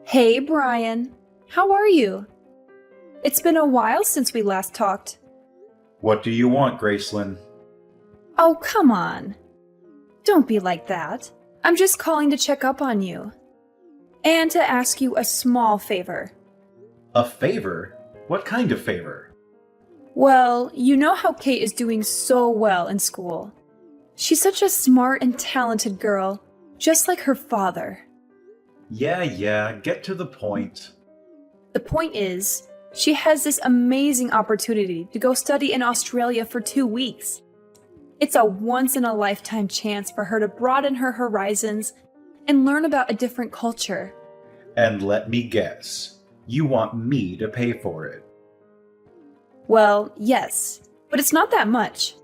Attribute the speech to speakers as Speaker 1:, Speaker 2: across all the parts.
Speaker 1: Hey, Brian. How are you? It's been a while since we last talked.
Speaker 2: What do you want, Gracelyn?
Speaker 1: Oh, come on. Don't be like that. I'm just calling to check up on you. And to ask you a small favor.
Speaker 2: A favor? What kind of favor?
Speaker 1: Well, you know how Kate is doing so well in school. She's such a smart and talented girl, just like her father.
Speaker 2: Yeah, get to the point.
Speaker 1: The point is, she has this amazing opportunity to go study in Australia for 2 weeks. It's a once-in-a-lifetime chance for her to broaden her horizons and learn about a different culture.
Speaker 2: And let me guess, you want me to pay for it.
Speaker 1: Well, yes, but it's not that much.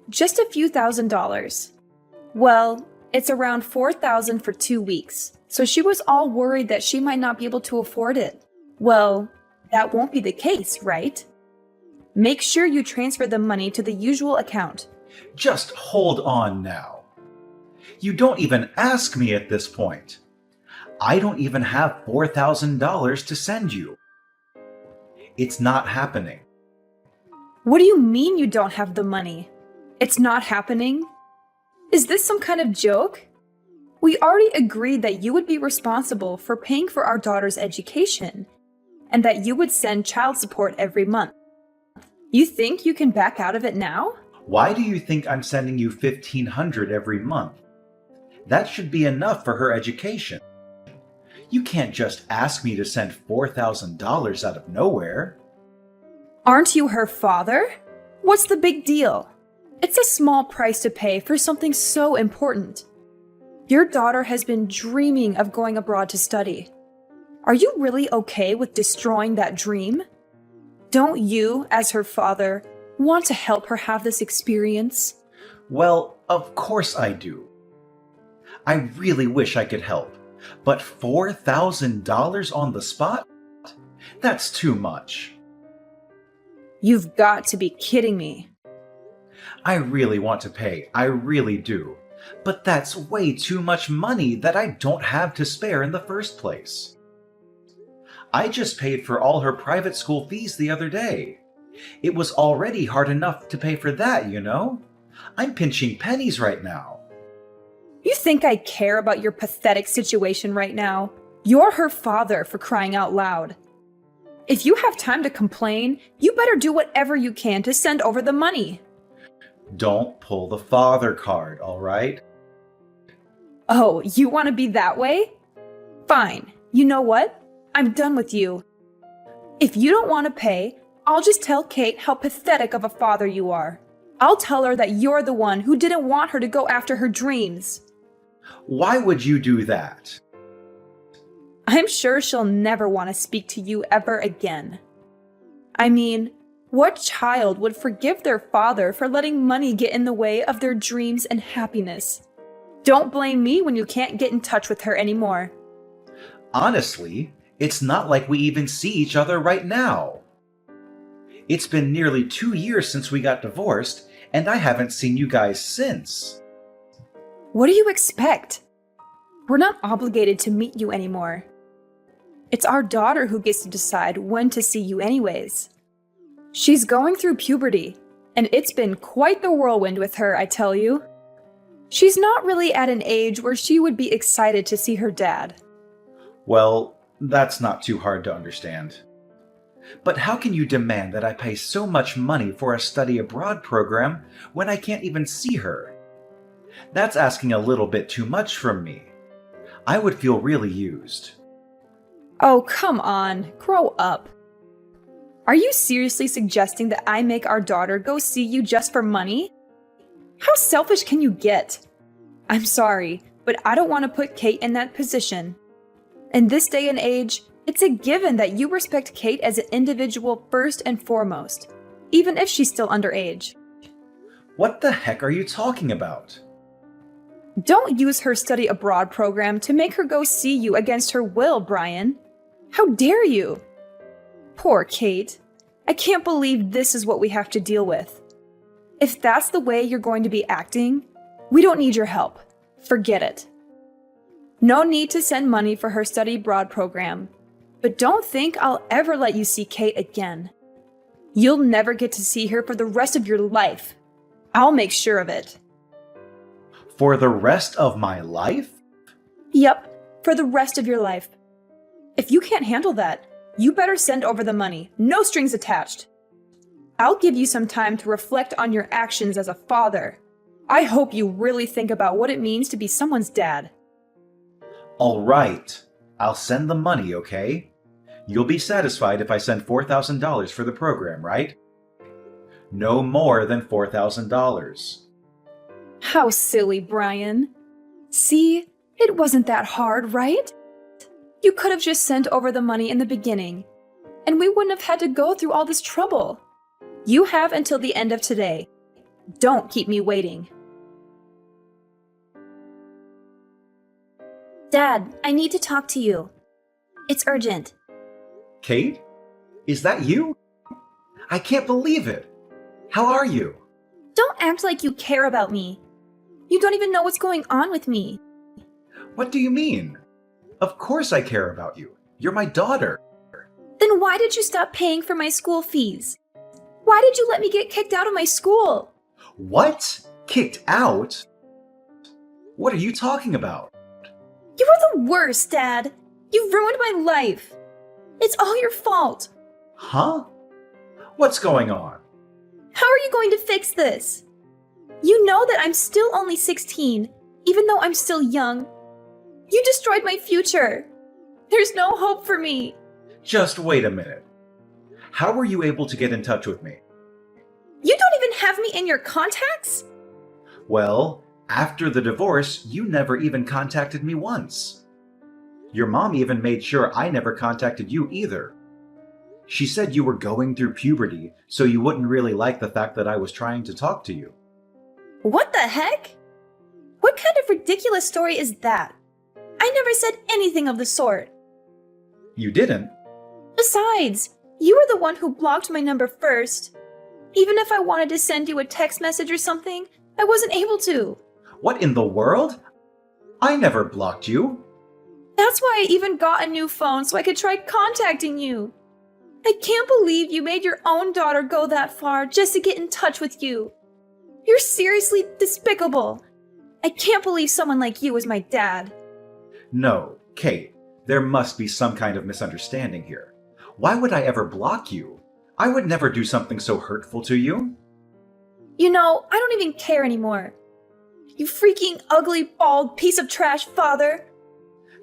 Speaker 1: Just a few $1,000s. Well, it's around $4,000 for 2 weeks, so she was all worried that she might not be able to afford it. Well, that won't be the case, right? Make sure you transfer the money to the usual account.
Speaker 2: Just hold on now. You don't even ask me at this point. I don't even have $4,000 to send you. It's not happening.
Speaker 1: What do you mean you don't have the money? It's not happening? Is this some kind of joke? We already agreed that you would be responsible for paying for our daughter's education, and that you would send child support every month. You think you can back out of it now?
Speaker 2: Why do you think I'm sending you $1,500 every month? That should be enough for her education. You can't just ask me to send $4,000 out of nowhere.
Speaker 1: Aren't you her father? What's the big deal? It's a small price to pay for something so important. Your daughter has been dreaming of going abroad to study. Are you really okay with destroying that dream? Don't you, as her father, want to help her have this experience?
Speaker 2: Well, of course I do. I really wish I could help, but $4,000 on the spot? That's too much.
Speaker 1: You've got to be kidding me.
Speaker 2: I really want to pay, I really do. But that's way too much money that I don't have to spare in the first place. I just paid for all her private school fees the other day. It was already hard enough to pay for that, you know? I'm pinching pennies right now.
Speaker 1: You think I care about your pathetic situation right now? You're her father, for crying out loud. If you have time to complain, you better do whatever you can to send over the money.
Speaker 2: Don't pull the father card, all right?
Speaker 1: Oh, you want to be that way? Fine. You know what? I'm done with you. If you don't want to pay, I'll just tell Kate how pathetic of a father you are. I'll tell her that you're the one who didn't want her to go after her dreams.
Speaker 2: Why would you do that?
Speaker 1: I'm sure she'll never want to speak to you ever again. I mean, what child would forgive their father for letting money get in the way of their dreams and happiness? Don't blame me when you can't get in touch with her anymore.
Speaker 2: Honestly, it's not like we even see each other right now. It's been nearly 2 years since we got divorced, and I haven't seen you guys since.
Speaker 1: What do you expect? We're not obligated to meet you anymore. It's our daughter who gets to decide when to see you anyways. She's going through puberty, and it's been quite the whirlwind with her, I tell you. She's not really at an age where she would be excited to see her dad.
Speaker 2: Well, that's not too hard to understand. But how can you demand that I pay so much money for a study abroad program when I can't even see her? That's asking a little bit too much from me. I would feel really used.
Speaker 1: Oh, come on, grow up. Are you seriously suggesting that I make our daughter go see you just for money? How selfish can you get? I'm sorry, but I don't want to put Kate in that position. In this day and age, it's a given that you respect Kate as an individual first and foremost, even if she's still underage.
Speaker 2: What the heck are you talking about?
Speaker 1: Don't use her study abroad program to make her go see you against her will, Brian. How dare you? Poor Kate. I can't believe this is what we have to deal with. If that's the way you're going to be acting, we don't need your help. Forget it. No need to send money for her study abroad program. But don't think I'll ever let you see Kate again. You'll never get to see her for the rest of your life. I'll make sure of it.
Speaker 2: For the rest of my life?
Speaker 1: Yep, for the rest of your life. If you can't handle that, you better send over the money, no strings attached. I'll give you some time to reflect on your actions as a father. I hope you really think about what it means to be someone's dad.
Speaker 2: All right, I'll send the money, okay? You'll be satisfied if I send $4,000 for the program, right? No more than $4,000.
Speaker 1: How silly, Brian. See, it wasn't that hard, right? You could have just sent over the money in the beginning, and we wouldn't have had to go through all this trouble. You have until the end of today. Don't keep me waiting.
Speaker 3: Dad, I need to talk to you. It's urgent.
Speaker 2: Kate? Is that you? I can't believe it. How are you?
Speaker 3: Don't act like you care about me. You don't even know what's going on with me.
Speaker 2: What do you mean? Of course I care about you. You're my daughter.
Speaker 3: Then why did you stop paying for my school fees? Why did you let me get kicked out of my school?
Speaker 2: What? Kicked out? What are you talking about?
Speaker 3: You were the worst, Dad. You ruined my life. It's all your fault.
Speaker 2: Huh? What's going on?
Speaker 3: How are you going to fix this? You know that I'm still only 16, even though I'm still young. You destroyed my future. There's no hope for me.
Speaker 2: Just wait a minute. How were you able to get in touch with me?
Speaker 3: You don't even have me in your contacts?
Speaker 2: Well, after the divorce, you never even contacted me once. Your mom even made sure I never contacted you either. She said you were going through puberty, so you wouldn't really like the fact that I was trying to talk to you.
Speaker 3: What the heck? What kind of ridiculous story is that? I never said anything of the sort.
Speaker 2: You didn't?
Speaker 3: Besides, you were the one who blocked my number first. Even if I wanted to send you a text message or something, I wasn't able to.
Speaker 2: What in the world? I never blocked you.
Speaker 3: That's why I even got a new phone so I could try contacting you. I can't believe you made your own daughter go that far just to get in touch with you. You're seriously despicable. I can't believe someone like you is my dad.
Speaker 2: No, Kate, there must be some kind of misunderstanding here. Why would I ever block you? I would never do something so hurtful to you.
Speaker 3: You know, I don't even care anymore. You freaking ugly, bald piece of trash, father.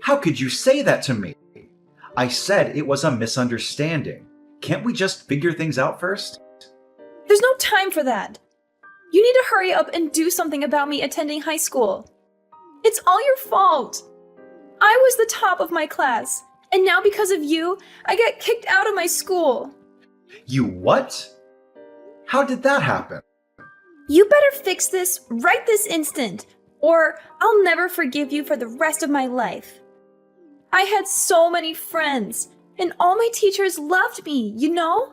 Speaker 2: How could you say that to me? I said it was a misunderstanding. Can't we just figure things out first?
Speaker 3: There's no time for that. You need to hurry up and do something about me attending high school. It's all your fault. I was the top of my class, and now because of you, I got kicked out of my school.
Speaker 2: You what? How did that happen?
Speaker 3: You better fix this right this instant, or I'll never forgive you for the rest of my life. I had so many friends, and all my teachers loved me, you know?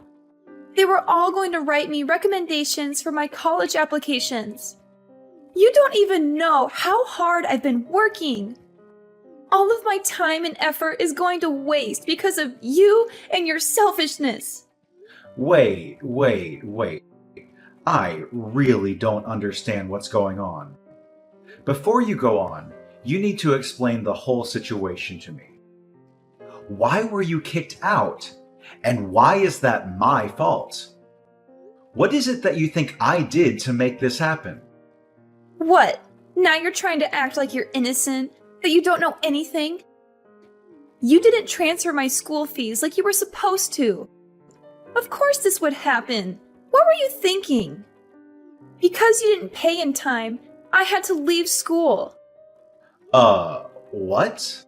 Speaker 3: They were all going to write me recommendations for my college applications. You don't even know how hard I've been working. All of my time and effort is going to waste because of you and your selfishness.
Speaker 2: Wait. I really don't understand what's going on. Before you go on, you need to explain the whole situation to me. Why were you kicked out? And why is that my fault? What is it that you think I did to make this happen?
Speaker 3: What? Now you're trying to act like you're innocent, that you don't know anything? You didn't transfer my school fees like you were supposed to. Of course this would happen. What were you thinking? Because you didn't pay in time, I had to leave school.
Speaker 2: What?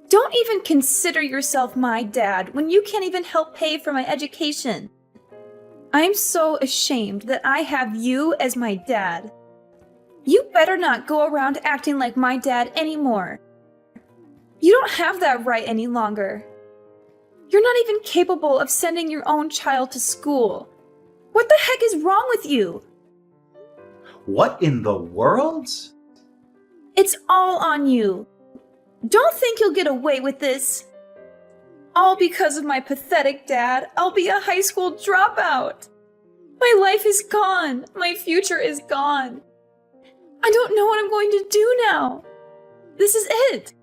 Speaker 3: Don't even consider yourself my dad when you can't even help pay for my education. I'm so ashamed that I have you as my dad. You better not go around acting like my dad anymore. You don't have that right any longer. You're not even capable of sending your own child to school. What the heck is wrong with you?
Speaker 2: What in the world?
Speaker 3: It's all on you. Don't think you'll get away with this. All because of my pathetic dad, I'll be a high school dropout. My life is gone. My future is gone. I don't know what I'm going to do now. This is it.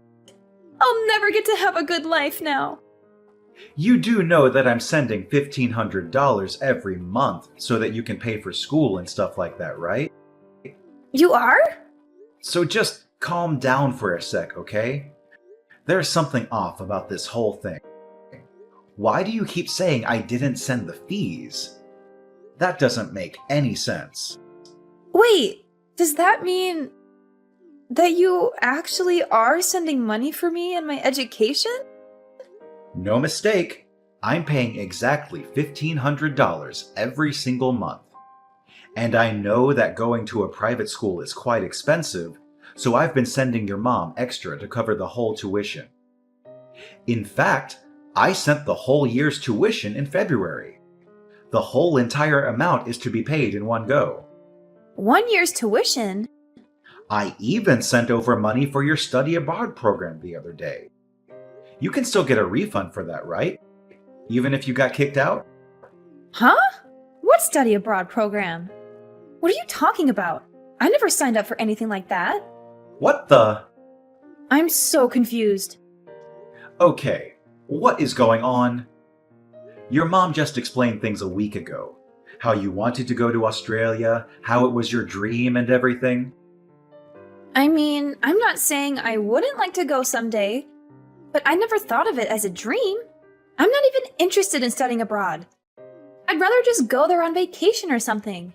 Speaker 3: I'll never get to have a good life now.
Speaker 2: You do know that I'm sending $1,500 every month so that you can pay for school and stuff like that, right?
Speaker 3: You are?
Speaker 2: So just calm down for a sec, okay? There's something off about this whole thing. Why do you keep saying I didn't send the fees? That doesn't make any sense.
Speaker 3: Wait, does that mean that you actually are sending money for me and my education?
Speaker 2: No mistake. I'm paying exactly $1,500 every single month. And I know that going to a private school is quite expensive, so I've been sending your mom extra to cover the whole tuition. In fact, I sent the whole year's tuition in February. The whole entire amount is to be paid in one go.
Speaker 3: 1 year's tuition?
Speaker 2: I even sent over money for your study abroad program the other day. You can still get a refund for that, right? Even if you got kicked out?
Speaker 3: Huh? What study abroad program? What are you talking about? I never signed up for anything like that.
Speaker 2: What the?
Speaker 3: I'm so confused.
Speaker 2: Okay, what is going on? Your mom just explained things a week ago. How you wanted to go to Australia, how it was your dream and everything.
Speaker 3: I mean, I'm not saying I wouldn't like to go someday, but I never thought of it as a dream. I'm not even interested in studying abroad. I'd rather just go there on vacation or something.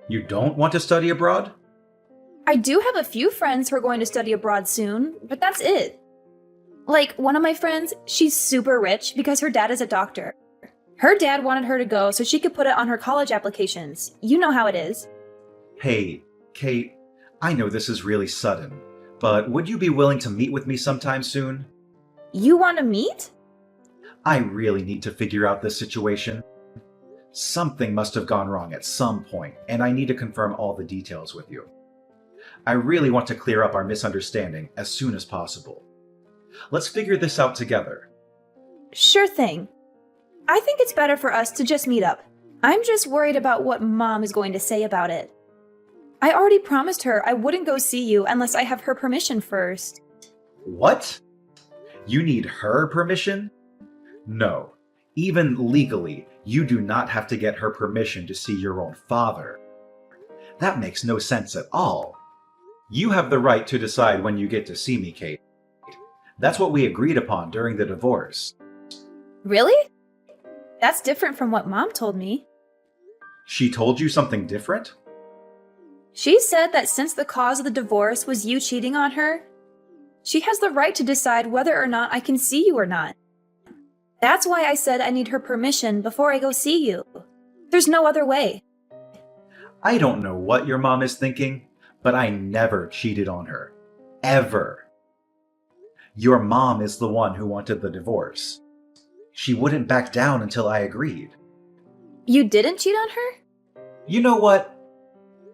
Speaker 2: You don't want to study abroad?
Speaker 3: I do have a few friends who are going to study abroad soon, but that's it. Like, one of my friends, she's super rich because her dad is a doctor. Her dad wanted her to go so she could put it on her college applications. You know how it is.
Speaker 2: Hey, Kate, I know this is really sudden, but would you be willing to meet with me sometime soon?
Speaker 3: You want to meet?
Speaker 2: I really need to figure out this situation. Something must have gone wrong at some point, and I need to confirm all the details with you. I really want to clear up our misunderstanding as soon as possible. Let's figure this out together.
Speaker 3: Sure thing. I think it's better for us to just meet up. I'm just worried about what Mom is going to say about it. I already promised her I wouldn't go see you unless I have her permission first.
Speaker 2: What? You need her permission? No. Even legally, you do not have to get her permission to see your own father. That makes no sense at all. You have the right to decide when you get to see me, Kate. That's what we agreed upon during the divorce.
Speaker 3: Really? That's different from what Mom told me.
Speaker 2: She told you something different?
Speaker 3: She said that since the cause of the divorce was you cheating on her, she has the right to decide whether or not I can see you or not. That's why I said I need her permission before I go see you. There's no other way.
Speaker 2: I don't know what your mom is thinking, but I never cheated on her. Ever. Your mom is the one who wanted the divorce. She wouldn't back down until I agreed.
Speaker 3: You didn't cheat on her?
Speaker 2: You know what?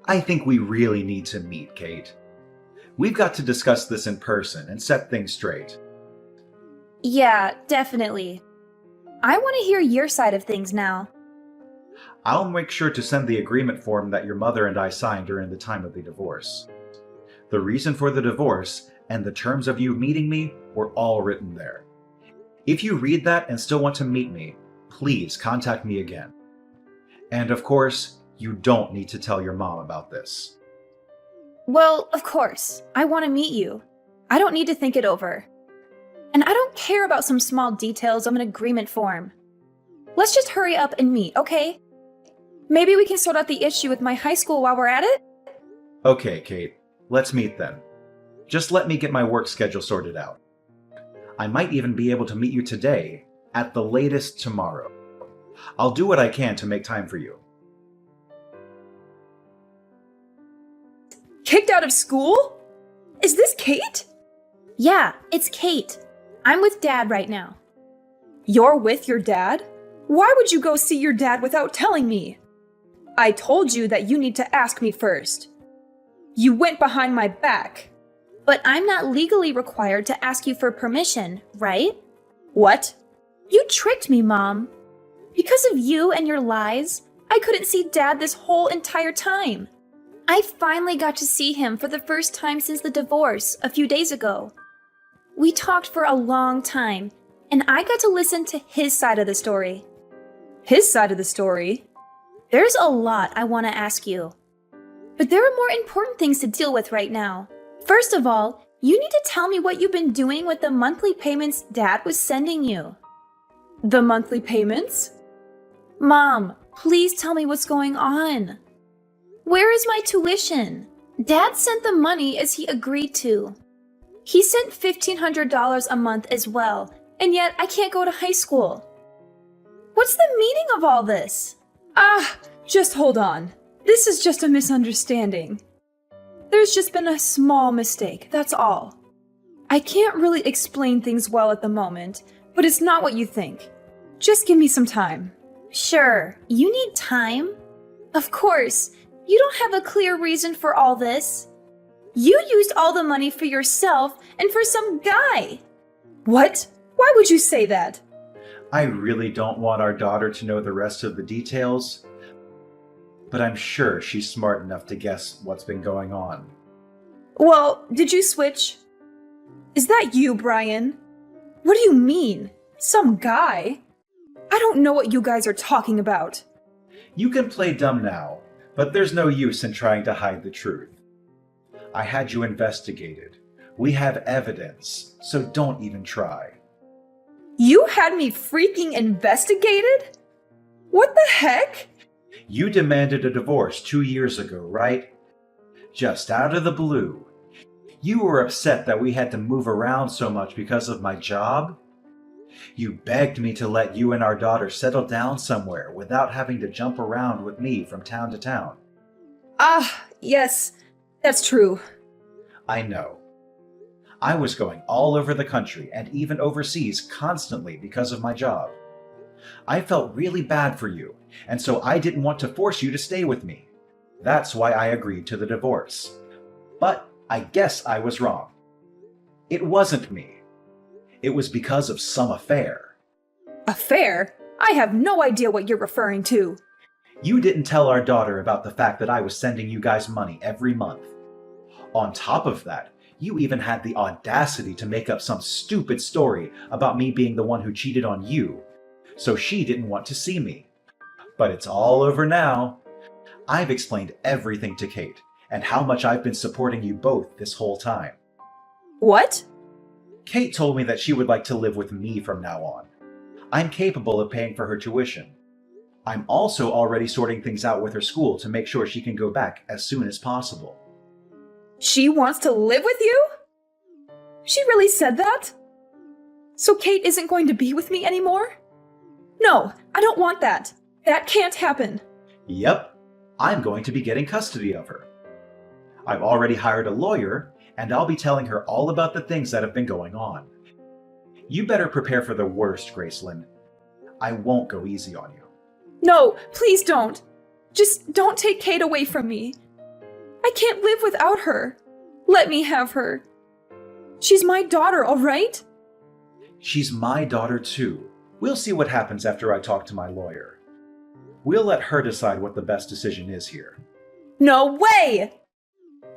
Speaker 2: I think we really need to meet, Kate. We've got to discuss this in person and set things straight.
Speaker 3: Yeah, definitely. I want to hear your side of things now.
Speaker 2: I'll make sure to send the agreement form that your mother and I signed during the time of the divorce. The reason for the divorce and the terms of you meeting me were all written there. If you read that and still want to meet me, please contact me again. And of course, you don't need to tell your mom about this.
Speaker 3: Well, of course. I want to meet you. I don't need to think it over. And I don't care about some small details of an agreement form. Let's just hurry up and meet, okay? Maybe we can sort out the issue with my high school while we're at it?
Speaker 2: Okay, Kate. Let's meet then. Just let me get my work schedule sorted out. I might even be able to meet you today, at the latest tomorrow. I'll do what I can to make time for you.
Speaker 1: Kicked out of school? Is this Kate?
Speaker 3: Yeah, it's Kate. I'm with Dad right now.
Speaker 1: You're with your dad? Why would you go see your dad without telling me? I told you that you need to ask me first. You went behind my back.
Speaker 3: But I'm not legally required to ask you for permission, right?
Speaker 1: What?
Speaker 3: You tricked me, Mom. Because of you and your lies, I couldn't see Dad this whole entire time. I finally got to see him for the first time since the divorce a few days ago. We talked for a long time, and I got to listen to his side of the story.
Speaker 1: His side of the story?
Speaker 3: There's a lot I want to ask you. But there are more important things to deal with right now. First of all, you need to tell me what you've been doing with the monthly payments Dad was sending you.
Speaker 1: The monthly payments?
Speaker 3: Mom, please tell me what's going on. Where is my tuition? Dad sent the money as he agreed to. He sent $1,500 a month as well, and yet I can't go to high school. What's the meaning of all this?
Speaker 1: Just hold on. This is just a misunderstanding. There's just been a small mistake, that's all. I can't really explain things well at the moment, but it's not what you think. Just give me some time.
Speaker 3: Sure, you need time. Of course, you don't have a clear reason for all this. You used all the money for yourself and for some guy.
Speaker 1: What? Why would you say that?
Speaker 2: I really don't want our daughter to know the rest of the details, but I'm sure she's smart enough to guess what's been going on.
Speaker 1: Well, did you switch? Is that you, Brian? What do you mean? Some guy? I don't know what you guys are talking about.
Speaker 2: You can play dumb now, but there's no use in trying to hide the truth. I had you investigated. We have evidence, so don't even try.
Speaker 1: You had me freaking investigated? What the heck?
Speaker 2: You demanded a divorce 2 years ago, right? Just out of the blue. You were upset that we had to move around so much because of my job? You begged me to let you and our daughter settle down somewhere without having to jump around with me from town to town.
Speaker 1: Yes, that's true.
Speaker 2: I know. I was going all over the country and even overseas constantly because of my job. I felt really bad for you, and so I didn't want to force you to stay with me. That's why I agreed to the divorce. But I guess I was wrong. It wasn't me. It was because of some affair.
Speaker 1: Affair? I have no idea what you're referring to.
Speaker 2: You didn't tell our daughter about the fact that I was sending you guys money every month. On top of that, you even had the audacity to make up some stupid story about me being the one who cheated on you, so she didn't want to see me. But it's all over now. I've explained everything to Kate, and how much I've been supporting you both this whole time.
Speaker 1: What?
Speaker 2: Kate told me that she would like to live with me from now on. I'm capable of paying for her tuition. I'm also already sorting things out with her school to make sure she can go back as soon as possible.
Speaker 1: She wants to live with you? She really said that? So Kate isn't going to be with me anymore? No, I don't want that. That can't happen.
Speaker 2: Yep, I'm going to be getting custody of her. I've already hired a lawyer, and I'll be telling her all about the things that have been going on. You better prepare for the worst, Gracelyn. I won't go easy on you.
Speaker 1: No, please don't. Just don't take Kate away from me. I can't live without her. Let me have her. She's my daughter, all right?
Speaker 2: She's my daughter too. We'll see what happens after I talk to my lawyer. We'll let her decide what the best decision is here.
Speaker 1: No way!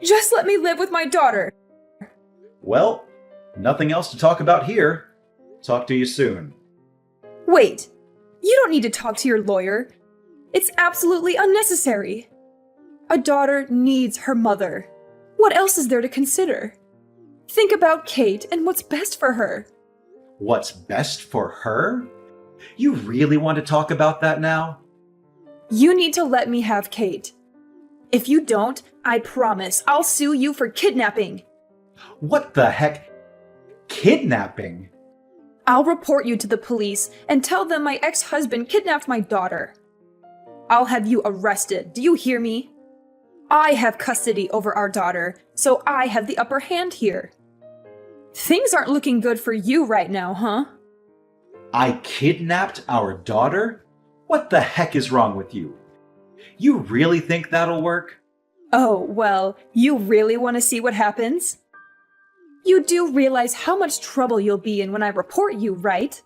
Speaker 1: Just let me live with my daughter.
Speaker 2: Well, nothing else to talk about here. Talk to you soon.
Speaker 1: Wait, you don't need to talk to your lawyer. It's absolutely unnecessary. A daughter needs her mother. What else is there to consider? Think about Kate and what's best for her.
Speaker 2: What's best for her? You really want to talk about that now?
Speaker 1: You need to let me have Kate. If you don't, I promise I'll sue you for kidnapping.
Speaker 2: What the heck? Kidnapping?
Speaker 1: I'll report you to the police and tell them my ex-husband kidnapped my daughter. I'll have you arrested. Do you hear me? I have custody over our daughter, so I have the upper hand here. Things aren't looking good for you right now, huh?
Speaker 2: I kidnapped our daughter? What the heck is wrong with you? You really think that'll work?
Speaker 1: Oh, well, you really want to see what happens? You do realize how much trouble you'll be in when I report you, right?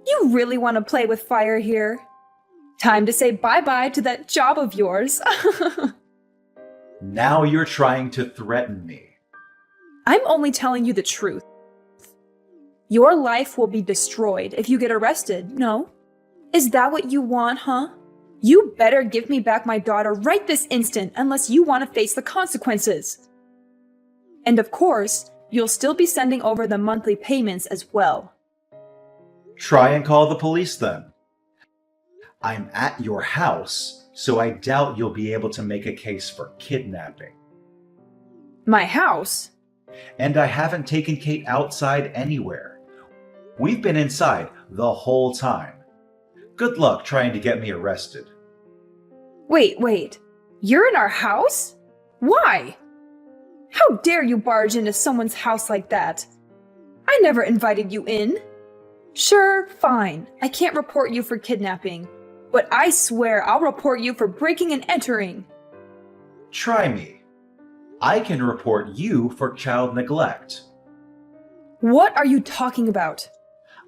Speaker 1: You really want to play with fire here? Time to say bye-bye to that job of yours.
Speaker 2: Now you're trying to threaten me.
Speaker 1: I'm only telling you the truth. Your life will be destroyed if you get arrested, no? Is that what you want, huh? You better give me back my daughter right this instant unless you want to face the consequences. And of course, you'll still be sending over the monthly payments as well.
Speaker 2: Try and call the police then. I'm at your house, so I doubt you'll be able to make a case for kidnapping.
Speaker 1: My house?
Speaker 2: And I haven't taken Kate outside anywhere. We've been inside the whole time. Good luck trying to get me arrested.
Speaker 1: Wait. You're in our house? Why? How dare you barge into someone's house like that? I never invited you in. Sure, fine. I can't report you for kidnapping, but I swear I'll report you for breaking and entering.
Speaker 2: Try me. I can report you for child neglect.
Speaker 1: What are you talking about?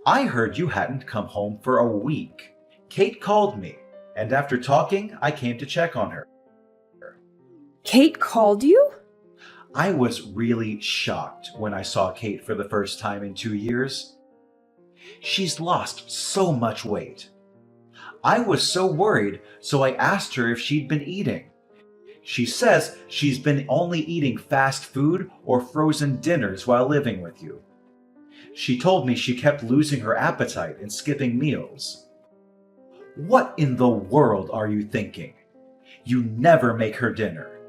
Speaker 2: I heard you hadn't come home for a week. Kate called me, and after talking, I came to check on her.
Speaker 1: Kate called you?
Speaker 2: I was really shocked when I saw Kate for the first time in 2 years. She's lost so much weight. I was so worried, so I asked her if she'd been eating. She says she's been only eating fast food or frozen dinners while living with you. She told me she kept losing her appetite and skipping meals. What in the world are you thinking? You never make her dinner.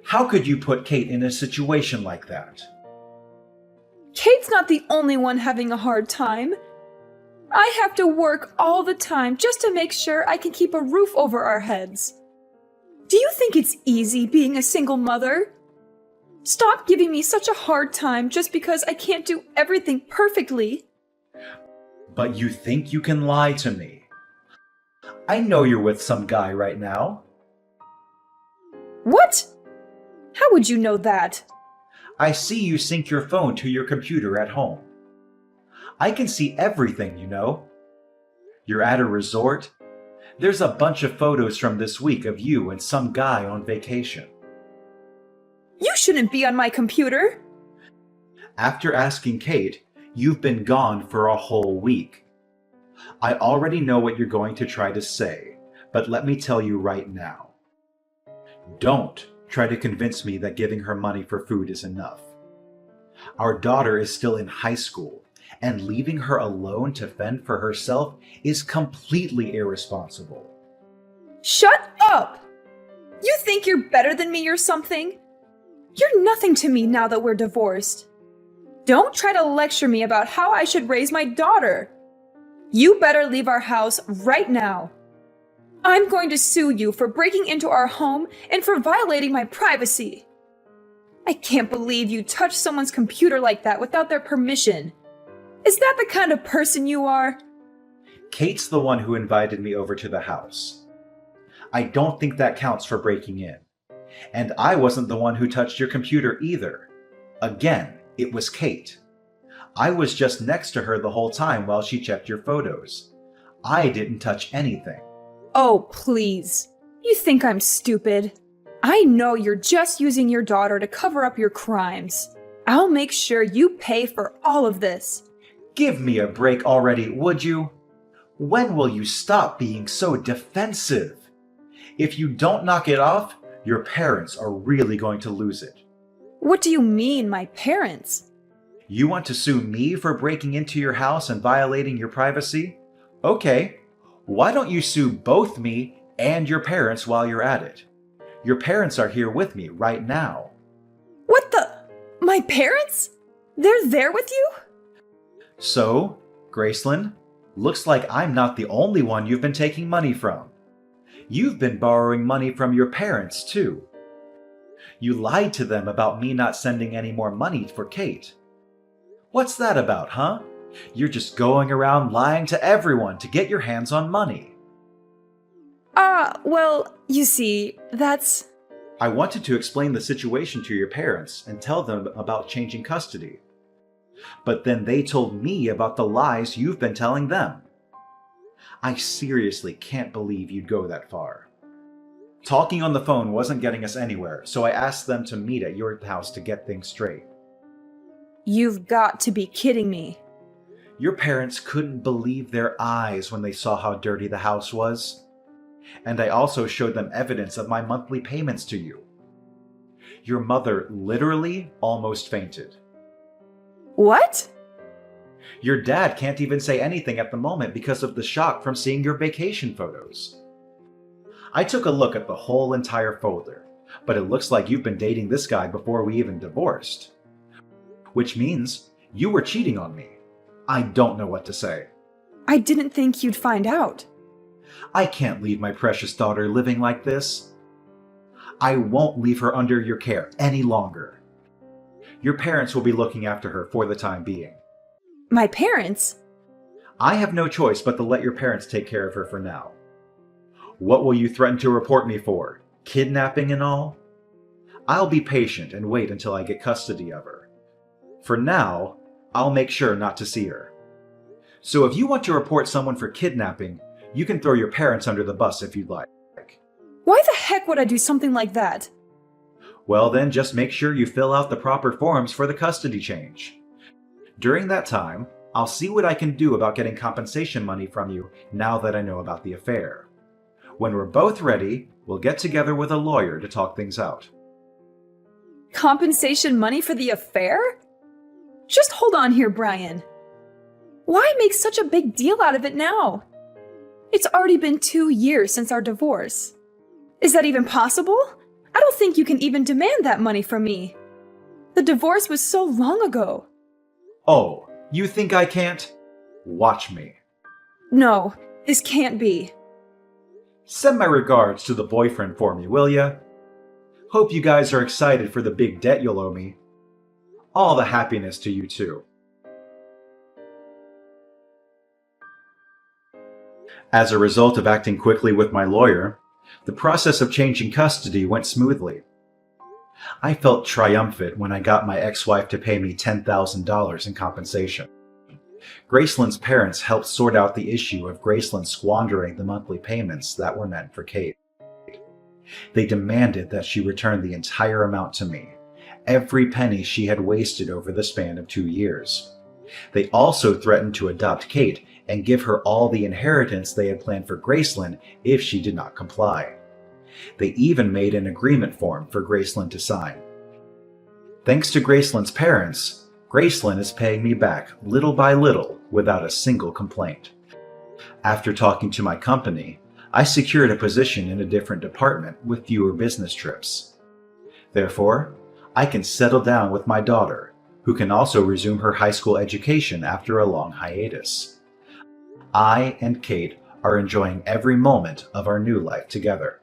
Speaker 2: How could you put Kate in a situation like that?
Speaker 1: Kate's not the only one having a hard time. I have to work all the time just to make sure I can keep a roof over our heads. Do you think it's easy being a single mother? Stop giving me such a hard time just because I can't do everything perfectly.
Speaker 2: But you think you can lie to me? I know you're with some guy right now.
Speaker 1: What? How would you know that?
Speaker 2: I see you sync your phone to your computer at home. I can see everything, you know. You're at a resort. There's a bunch of photos from this week of you and some guy on vacation.
Speaker 1: You shouldn't be on my computer.
Speaker 2: After asking Kate, you've been gone for a whole week. I already know what you're going to try to say, but let me tell you right now. Don't try to convince me that giving her money for food is enough. Our daughter is still in high school, and leaving her alone to fend for herself is completely irresponsible.
Speaker 1: Shut up! You think you're better than me or something? You're nothing to me now that we're divorced. Don't try to lecture me about how I should raise my daughter. You better leave our house right now. I'm going to sue you for breaking into our home and for violating my privacy. I can't believe you touched someone's computer like that without their permission. Is that the kind of person you are?
Speaker 2: Kate's the one who invited me over to the house. I don't think that counts for breaking in. And I wasn't the one who touched your computer either. Again, it was Kate. I was just next to her the whole time while she checked your photos. I didn't touch anything.
Speaker 1: Oh, please. You think I'm stupid? I know you're just using your daughter to cover up your crimes. I'll make sure you pay for all of this.
Speaker 2: Give me a break already, would you? When will you stop being so defensive? If you don't knock it off, your parents are really going to lose it.
Speaker 1: What do you mean, my parents?
Speaker 2: You want to sue me for breaking into your house and violating your privacy? Okay, why don't you sue both me and your parents while you're at it? Your parents are here with me right now.
Speaker 1: What the? My parents? They're there with you?
Speaker 2: So, Gracelyn, looks like I'm not the only one you've been taking money from. You've been borrowing money from your parents, too. You lied to them about me not sending any more money for Kate. What's that about, huh? You're just going around lying to everyone to get your hands on money.
Speaker 1: Well, you see, that's...
Speaker 2: I wanted to explain the situation to your parents and tell them about changing custody. But then they told me about the lies you've been telling them. I seriously can't believe you'd go that far. Talking on the phone wasn't getting us anywhere, so I asked them to meet at your house to get things straight.
Speaker 1: You've got to be kidding me.
Speaker 2: Your parents couldn't believe their eyes when they saw how dirty the house was. And I also showed them evidence of my monthly payments to you. Your mother literally almost fainted.
Speaker 1: What?
Speaker 2: Your dad can't even say anything at the moment because of the shock from seeing your vacation photos. I took a look at the whole entire folder, but it looks like you've been dating this guy before we even divorced. Which means you were cheating on me. I don't know what to say.
Speaker 1: I didn't think you'd find out.
Speaker 2: I can't leave my precious daughter living like this. I won't leave her under your care any longer. Your parents will be looking after her for the time being.
Speaker 1: My parents?
Speaker 2: I have no choice but to let your parents take care of her for now. What will you threaten to report me for? Kidnapping and all? I'll be patient and wait until I get custody of her. For now, I'll make sure not to see her. So if you want to report someone for kidnapping, you can throw your parents under the bus if you'd like.
Speaker 1: Why the heck would I do something like that?
Speaker 2: Well then, just make sure you fill out the proper forms for the custody change. During that time, I'll see what I can do about getting compensation money from you now that I know about the affair. When we're both ready, we'll get together with a lawyer to talk things out.
Speaker 1: Compensation money for the affair? Just hold on here, Brian. Why make such a big deal out of it now? It's already been 2 years since our divorce. Is that even possible? I don't think you can even demand that money from me. The divorce was so long ago.
Speaker 2: Oh, you think I can't? Watch me.
Speaker 1: No, this can't be.
Speaker 2: Send my regards to the boyfriend for me, will ya? Hope you guys are excited for the big debt you'll owe me. All the happiness to you too. As a result of acting quickly with my lawyer, the process of changing custody went smoothly. I felt triumphant when I got my ex-wife to pay me $10,000 in compensation. Graceland's parents helped sort out the issue of Graceland squandering the monthly payments that were meant for Kate. They demanded that she return the entire amount to me, every penny she had wasted over the span of 2 years. They also threatened to adopt Kate and give her all the inheritance they had planned for Graceland if she did not comply. They even made an agreement form for Graceland to sign. Thanks to Graceland's parents, Graceland is paying me back little by little without a single complaint. After talking to my company, I secured a position in a different department with fewer business trips. Therefore, I can settle down with my daughter, who can also resume her high school education after a long hiatus. I and Kate are enjoying every moment of our new life together.